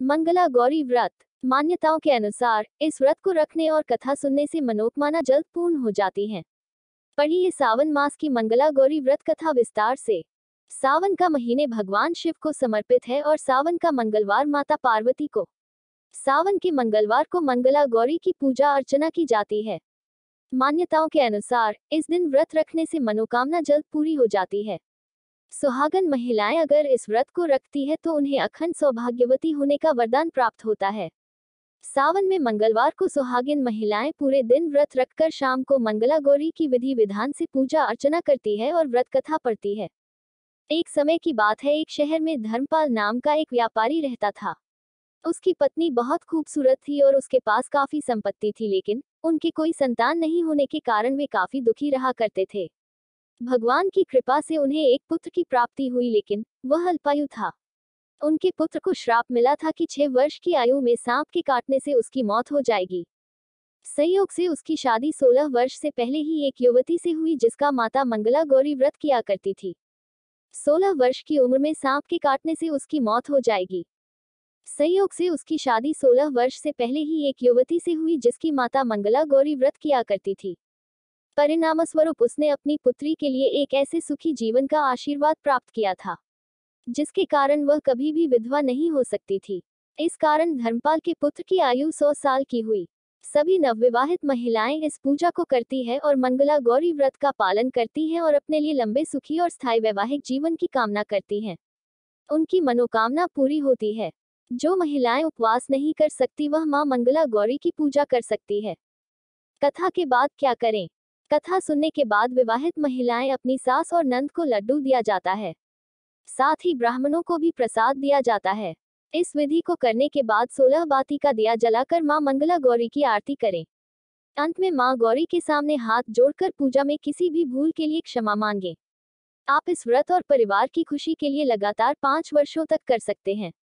मंगला गौरी व्रत। मान्यताओं के अनुसार इस व्रत को रखने और कथा सुनने से मनोकामना जल्द पूर्ण हो जाती हैं। पढ़िए सावन मास की मंगला गौरी व्रत कथा विस्तार से। सावन का महीने भगवान शिव को समर्पित है और सावन का मंगलवार माता पार्वती को। सावन के मंगलवार को मंगला गौरी की पूजा अर्चना की जाती है। मान्यताओं के अनुसार इस दिन व्रत रखने से मनोकामना जल्द पूरी हो जाती है। सुहागन महिलाएं अगर इस व्रत को रखती है तो उन्हें अखंड सौभाग्यवती होने का वरदान प्राप्त होता है। सावन में मंगलवार को सुहागिन महिलाएं पूरे दिन व्रत रखकर शाम को मंगला गौरी की विधि विधान से पूजा अर्चना करती है और व्रत कथा पढ़ती है। एक समय की बात है, एक शहर में धर्मपाल नाम का एक व्यापारी रहता था। उसकी पत्नी बहुत खूबसूरत थी और उसके पास काफी संपत्ति थी, लेकिन उनके कोई संतान नहीं होने के कारण वे काफी दुखी रहा करते थे। भगवान की कृपा से उन्हें एक पुत्र की प्राप्ति हुई, लेकिन वह अल्पायु था। उनके पुत्र को श्राप मिला था कि 6 वर्ष की आयु में सांप के काटने से उसकी मौत हो जाएगी। संयोग से उसकी शादी 16 वर्ष से पहले ही एक युवती से हुई जिसका माता मंगला गौरी व्रत किया करती थी। 16 वर्ष की उम्र में सांप के काटने से उसकी मौत हो जाएगी। संयोग से उसकी शादी 16 वर्ष से पहले ही एक युवती से हुई जिसकी माता मंगला गौरी व्रत किया करती थी। परिणामस्वरूप उसने अपनी पुत्री के लिए एक ऐसे सुखी जीवन का आशीर्वाद प्राप्त किया था जिसके कारण वह कभी भी विधवा नहीं हो सकती थी। इस कारण धर्मपाल के पुत्र की आयु 100 साल की हुई। सभी नवविवाहित महिलाएं इस पूजा को करती है और मंगला गौरी व्रत का पालन करती हैं और अपने लिए लंबे सुखी और स्थायी वैवाहिक जीवन की कामना करती हैं। उनकी मनोकामना पूरी होती है। जो महिलाएं उपवास नहीं कर सकती वह मां मंगला गौरी की पूजा कर सकती है। कथा के बाद क्या करें? कथा सुनने के बाद विवाहित महिलाएं अपनी सास और नंद को लड्डू दिया जाता है। साथ ही ब्राह्मणों को भी प्रसाद दिया जाता है। इस विधि को करने के बाद 16 बाती का दिया जलाकर मां मंगला गौरी की आरती करें। अंत में मां गौरी के सामने हाथ जोड़कर पूजा में किसी भी भूल के लिए क्षमा मांगे। आप इस व्रत और परिवार की खुशी के लिए लगातार 5 वर्षों तक कर सकते हैं।